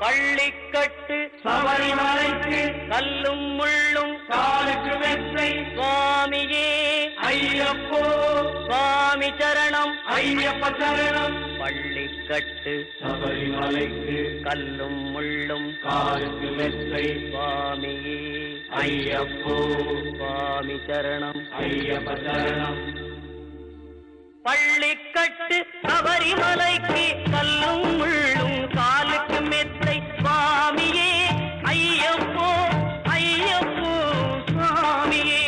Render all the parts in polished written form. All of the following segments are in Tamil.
பள்ளிக்கட்டு சபரிமலைக்கு கல்லும் முள்ளும் காலுக்கு மெத்தை சுவாமியே ஐயப்போ சுவாமி சரணம் ஐயப்ப சரணம். பள்ளிக்கட்டு சபரிமலைக்கு கல்லும் முள்ளும் காலுக்கு மெத்தை சுவாமியே ஐயப்போ சுவாமி சரணம் ஐயப்ப சரணம். பள்ளிக்கட்டு சபரிமலைக்கு கல்லும் முள்ளும் காலுக்கு மெத்தை சுவாமியே ஐயப்போ ஐயப்போ சுவாமியே.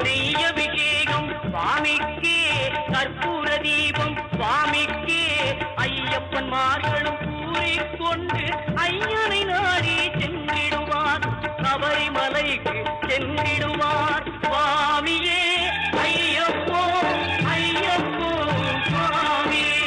நெய்யபிஷேகம் சுவாமிக்கே கற்பூர தீபம் சுவாமிக்கே ஐயப்பன் மார்களும் கூறிக்கொண்டு ஐயனை நாடி சென்றிடுவார் சபரிமலைக்கு சென்றிடுவார் சுவாமியே ஐயப்போ ஐயப்போ சுவாமியே.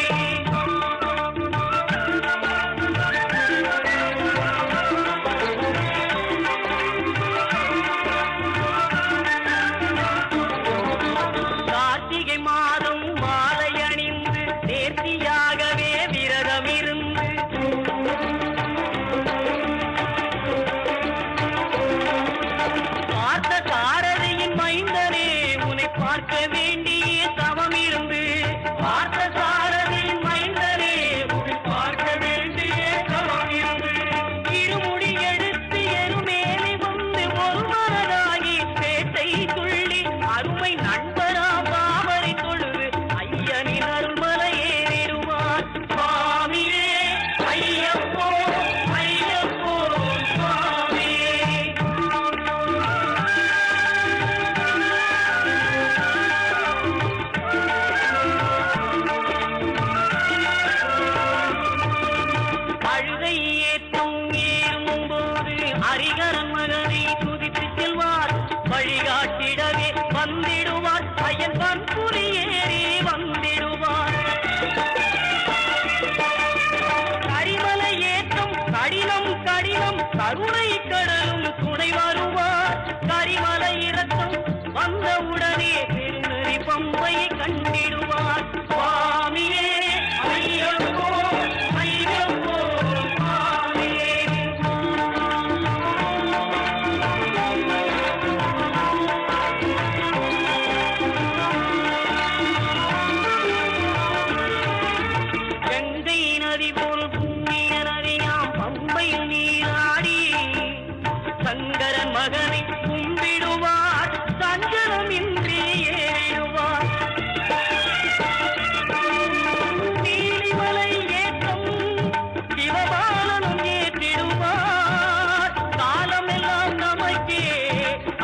கார்த்திகை மாதம் மாலை அணிந்து நேர்த்தியாகவே விரதம் இருந்து பார்த்த சாரதியின் மைந்தனே உன்னை பார்க்க வேண்டிய தவம் இருந்து பார்த்த சாரதியின் மைந்தனே உன்னை பார்க்க வேண்டிய தவம் இருந்து இருமுடி எடுத்து எருமேலி வந்து ஒரு மனதாகி பேட்டை துள்ளி அருமை நண்பரா பாவரை தொழுது ஐயனின் அருள்மலை ஏறிடுவார் சுவாமியே ஐயப்போ ஐயப்போ சுவாமியே. அழுகை ஏற்றும் ஏறும் போது ஹரிகரன் மகனை துதித்து செல்வார் வழிகாட்டிடவே வந்திடுவார் ஐயன் பன்புரி ஏறி வந்திடுவார். கரிமலை ஏற்றம் கடினம் கடினம் கருணை கடலும் துணை வருவார் கரிமலை இறக்கம் வந்தவுடனே திருநெறி பம்பையை கண்டிடுவார் சுவாமியே ஐயப்போ ஐயப்போ சுவாமியே. கங்கை நதி போல் புண்ணிய நதியாம் பம்பையில் நீராடி சங்கரன் மகனை கும்பிடுவார் சஞ்சலம் இன்றி ஏறிடுவார். நீலிமலை ஏற்றம் சிவபாலனும் ஏற்றிடுவார் காலமெல்லாம் நமக்கே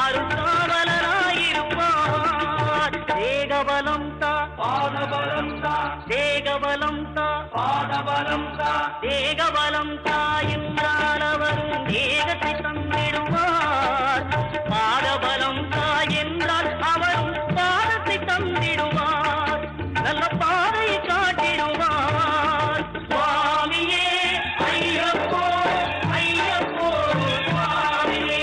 அருள்காவலராயிருப்பார். தேகபலம் தா பாதபலம் தா தேகபலம் தா பாதபலம் தா தேகபலம் தா என்றால் அவரும் தேகத்தை தந்திடுவார். பாதபலம் தா என்றால் அவரும் பாதத்தை தந்திடுவார். நல்ல பாதையை காட்டிடுவார் சுவாமியே ஐயப்போ ஐயப்போ சுவாமியே.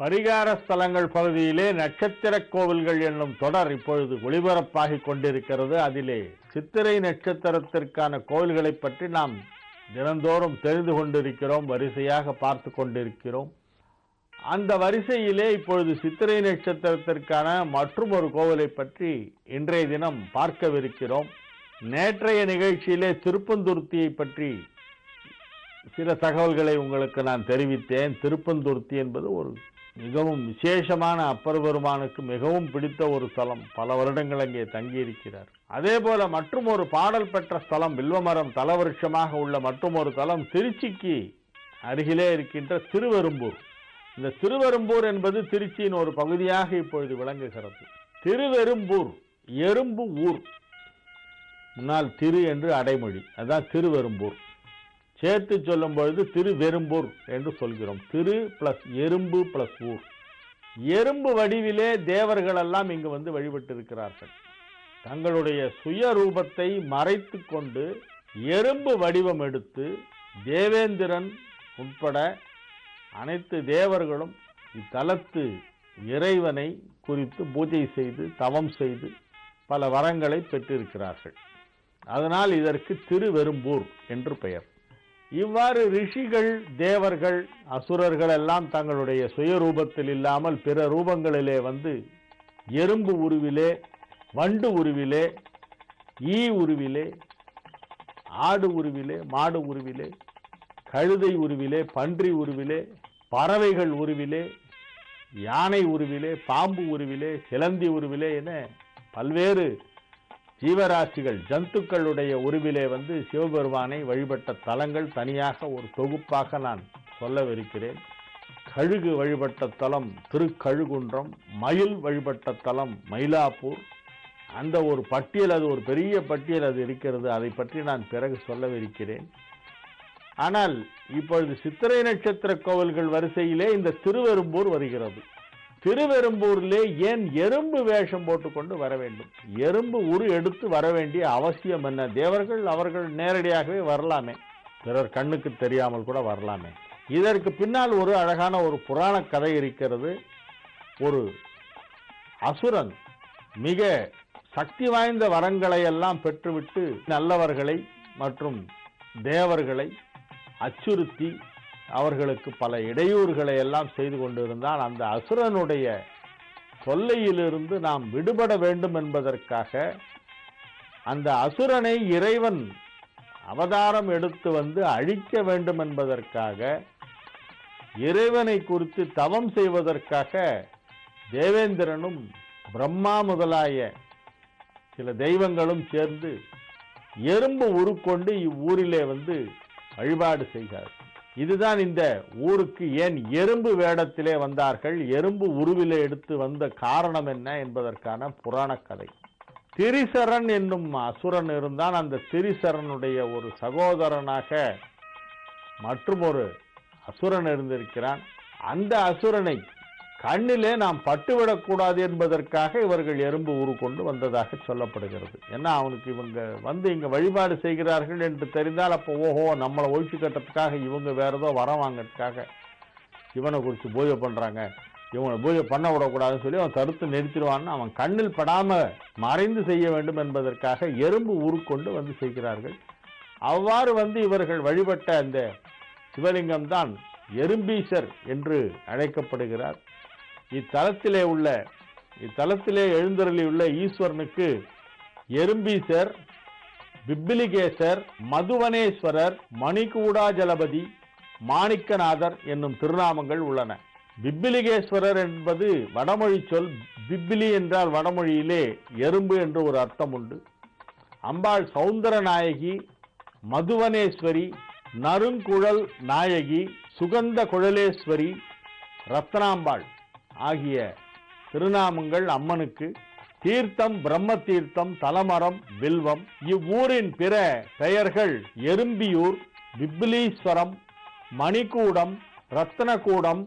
பரிகார ஸ்தலங்கள் பகுதியிலே நட்சத்திர கோவில்கள் என்னும் தொடர் இப்பொழுது ஒளிபரப்பாகிக் கொண்டிருக்கிறது. அதிலே சித்திரை நட்சத்திரத்திற்கான கோவில்களை பற்றி நாம் தினந்தோறும் தெரிந்து கொண்டிருக்கிறோம், வரிசையாக பார்த்து கொண்டிருக்கிறோம். அந்த வரிசையிலே இப்பொழுது சித்திரை நட்சத்திரத்திற்கான மற்றும் ஒரு கோவிலை பற்றி இன்றைய தினம் பார்க்கவிருக்கிறோம். நேற்றைய நிகழ்ச்சியிலே திருப்பந்துருத்தியை பற்றி சில தகவல்களை உங்களுக்கு நான் தெரிவித்தேன். திருப்பந்துருத்தி என்பது ஒரு மிகவும் விசேஷமான அப்பர் பெருமானுக்கு மிகவும் பிடித்த ஒரு ஸ்தலம். பல வருடங்கள் அங்கே தங்கியிருக்கிறார். அதே போல மற்றும் ஒரு பாடல் பெற்ற ஸ்தலம், வில்வமரம் தலவருஷமாக உள்ள மற்றும் ஒரு தலம் திருச்சிக்கு அருகிலே இருக்கின்ற திருவெரும்பூர். இந்த திருவெரும்பூர் என்பது திருச்சியின் ஒரு பகுதியாக இப்பொழுது விளங்குகிறது. திருவெரும்பூர் எறும்பு ஊர், முன்னால் திரு என்று அடைமொழி, அதான் திருவெரும்பூர். சேர்த்து சொல்லும் பொழுது திருவெரும்பூர் என்று சொல்கிறோம். திரு பிளஸ் எறும்பு பிளஸ் ஊர், எறும்பு வடிவிலே தேவர்கள் எல்லாம் இங்கு வந்து வழிபட்டிருக்கிறார்கள். தங்களுடைய சுய ரூபத்தை மறைத்து கொண்டு எறும்பு வடிவம் எடுத்து தேவேந்திரன் உட்பட அனைத்து தேவர்களும் இத்தலத்து இறைவனை குறித்து பூஜை செய்து தவம் செய்து பல வரங்களை பெற்றிருக்கிறார்கள். அதனால் இதற்கு திருவெரும்பூர் என்று பெயர். இவ்வாறு ரிஷிகள், தேவர்கள், அசுரர்கள் எல்லாம் தங்களுடைய சுயரூபத்தில் இல்லாமல் பிற ரூபங்களிலே வந்து எறும்பு உருவிலே, வண்டு உருவிலே, ஈ உருவிலே, ஆடு உருவிலே, மாடு உருவிலே, கழுதை உருவிலே, பன்றி உருவிலே, பறவைகள் உருவிலே, யானை உருவிலே, பாம்பு உருவிலே, சிலந்தி உருவிலே என பல்வேறு ஜீவராசிகள், ஜந்துக்களுடைய உருவிலே வந்து சிவபெருமானை வழிபட்ட தலங்கள் தனியாக ஒரு தொகுப்பாக நான் சொல்லவிருக்கிறேன். கழுகு வழிபட்ட தலம் திருக்கழுகுன்றம், மயில் வழிபட்ட தலம் மயிலாப்பூர். அந்த ஒரு பட்டியல், அது ஒரு பெரிய பட்டியல் அது இருக்கிறது. அதை பற்றி நான் பிறகு சொல்லவிருக்கிறேன். ஆனால் இப்பொழுது சித்திரை நட்சத்திர கோவில்கள் வரிசையிலே இந்த திருவெரும்பூர் வருகிறது. திருவெரும்பூரிலே ஏன் எறும்பு வேஷம் போட்டுக்கொண்டு வர வேண்டும்? எறும்பு உரு எடுத்து வர வேண்டிய அவசியம் என்ன? தேவர்கள் அவர்கள் நேரடியாகவே வரலாமே, பிறர் கண்ணுக்கு தெரியாமல் கூட வரலாமே. இதற்கு பின்னால் ஒரு அழகான ஒரு புராண கதை இருக்கிறது. ஒரு அசுரன் மிக சக்தி வாய்ந்த வரங்களை எல்லாம் பெற்றுவிட்டு நல்லவர்களை மற்றும் தேவர்களை அச்சுறுத்தி அவர்களுக்கு பல இடையூறுகளை எல்லாம் செய்து கொண்டிருந்தான். அந்த அசுரனுடைய தொல்லையிலிருந்து நாம் விடுபட வேண்டும் என்பதற்காக அந்த அசுரனை இறைவன் அவதாரம் எடுத்து வந்து அழிக்க வேண்டும் என்பதற்காக, இறைவனை குறித்து தவம் செய்வதற்காக தேவேந்திரனும் பிரம்மா முதலாய சில தெய்வங்களும் சேர்ந்து எறும்பு உருக்கொண்டு இவ்வூரிலே வந்து வழிபாடு செய்கிறார். இதுதான் இந்த ஊருக்கு ஏன் எறும்பு வேடத்திலே வந்தார்கள், எறும்பு உருவிலே எடுத்து வந்த காரணம் என்ன என்பதற்கான புராண கதை. திரிசரன் என்னும் அசுரன் இருந்தான். அந்த திரிசரனுடைய ஒரு சகோதரனாக மற்றும் ஒரு அசுரன் இருந்திருக்கிறான். அந்த அசுரனை கண்ணிலே நாம் பட்டுவிடக்கூடாது என்பதற்காக இவர்கள் எறும்பு உரு கொண்டு வந்ததாக சொல்லப்படுகிறது. ஏன்னா அவனுக்கு இவங்க வந்து இங்க வழிபாடு செய்கிறார்கள் என்று தெரிந்தால் அப்போ ஓஹோ நம்மளை ஒழிச்சு கட்டுறதுக்காக இவங்க வேற ஏதோ வரம் வாங்கிறதுக்காக இவனை குறித்து பூஜை பண்றாங்க, இவனை பூஜை பண்ண விடக்கூடாதுன்னு சொல்லி அவன் தடுத்து நிறுத்திடுவான்னு அவன் கண்ணில் படாம மறைந்து செய்ய வேண்டும் என்பதற்காக எறும்பு உரு கொண்டு வந்து செய்கிறார்கள். அவ்வாறு வந்து இவர்கள் வழிபட்ட அந்த சிவலிங்கம் தான் எறும்பீசர் என்று அழைக்கப்படுகிறார். இத்தலத்திலே எழுந்தருளியுள்ள ஈஸ்வரனுக்கு எறும்பீசர், பிப்பிலிகேசர், மதுவனேஸ்வரர், மணிகூடாஜலபதி, மாணிக்கநாதர் என்னும் திருநாமங்கள் உள்ளன. பிப்பிலிகேஸ்வரர் என்பது வடமொழி சொல். பிப்பிலி என்றால் வடமொழியிலே எறும்பு என்று ஒரு அர்த்தம் உண்டு. அம்பாள் சௌந்தர நாயகி, மதுவனேஸ்வரி, நறுங்குழல் நாயகி, சுகந்த குழலேஸ்வரி, ரத்னாம்பாள் ஆகிய திருநாமங்கள் அம்மனுக்கு. தீர்த்தம் பிரம்ம தீர்த்தம், தலமரம், வில்வம். இவ்வூரின் பிற பெயர்கள் எறும்பியூர், பிப்பிலீஸ்வரம், மணிக்கூடம், ரத்னகூடம்,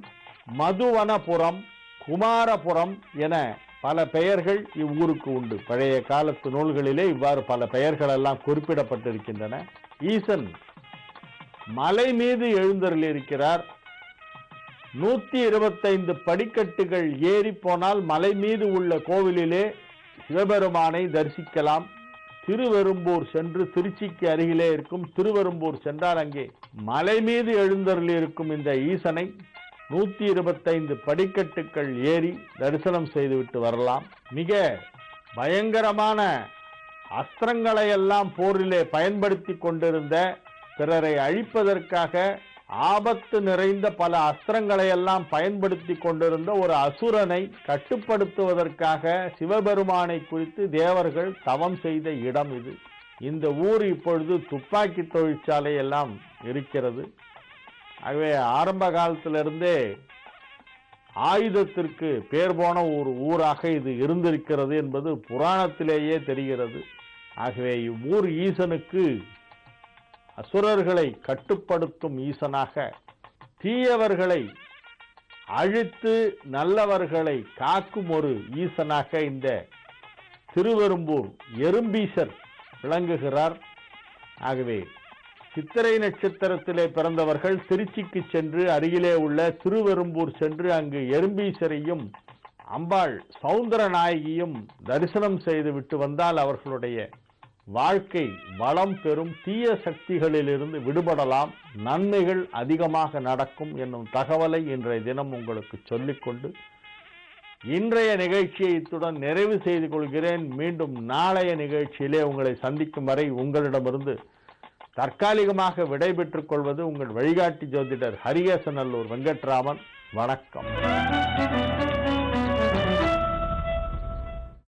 மதுவனபுரம், குமாரபுரம் என பல பெயர்கள் இவ்வூருக்கு உண்டு. பழைய காலத்து நூல்களிலே இவ்வாறு பல பெயர்கள் எல்லாம் குறிப்பிடப்பட்டிருக்கின்றன. ஈசன் மலை மீது எழுந்தருளியிருக்கிறார். 125 படிக்கட்டுகள் ஏறி போனால் மலை மீது உள்ள கோவிலிலே சிவபெருமானை தரிசிக்கலாம். திருவெரும்பூர் சென்று, திருச்சிக்கு அருகிலே இருக்கும் திருவெரும்பூர் சென்றால் அங்கே மலை மீது எழுந்தருளியிருக்கும் இந்த ஈசனை 125 படிக்கட்டுகள் ஏறி தரிசனம் செய்துவிட்டு வரலாம். மிக பயங்கரமான அஸ்திரங்களை எல்லாம் போரிலே பயன்படுத்தி கொண்டிருந்த, பிறரை அழிப்பதற்காக ஆபத்து நிறைந்த பல அஸ்திரங்களை எல்லாம் பயன்படுத்தி கொண்டிருந்த ஒரு அசுரனை கட்டுப்படுத்துவதற்காக சிவபெருமானை குறித்து தேவர்கள் தவம் செய்த இடம் இது. இந்த ஊர் இப்பொழுது துப்பாக்கி தொழிற்சாலை எல்லாம் இருக்கிறது. ஆகவே ஆரம்ப காலத்திலிருந்தே ஆயுதத்திற்கு பேர் போன ஒரு ஊராக இது இருந்திருக்கிறது என்பது புராணத்திலேயே தெரிகிறது. ஆகவே இவ்வூர் ஈசனுக்கு அசுரர்களை கட்டுப்படுத்தும் ஈசனாக, தீயவர்களை அழித்து நல்லவர்களை காக்கும் ஒரு ஈசனாக இந்த திருவெரும்பூர் எறும்பீசர் விளங்குகிறார். ஆகவே சித்திரை நட்சத்திரத்திலே பிறந்தவர்கள் திருச்சிக்கு சென்று அருகிலே உள்ள திருவெரும்பூர் சென்று அங்கு எறும்பீசரையும் அம்பாள் சௌந்தரநாயகியும் தரிசனம் செய்து விட்டு வந்தால் அவர்களுடைய வாழ்க்கை வளம் பெறும், தீய சக்திகளிலிருந்து விடுபடலாம், நன்மைகள் அதிகமாக நடக்கும் என்னும் தகவலை இன்றைய தினம் உங்களுக்கு சொல்லிக்கொண்டு இன்றைய நிகழ்ச்சியை இத்துடன் நிறைவு செய்து கொள்கிறேன். மீண்டும் நாளைய நிகழ்ச்சியிலே உங்களை சந்திக்கும் வரை உங்களிடமிருந்து தற்காலிகமாக விடைபெற்றுக் கொள்வது உங்கள் வழிகாட்டி ஜோதிடர் ஹரிகேசநல்லூர் வெங்கட்ராமன். வணக்கம்.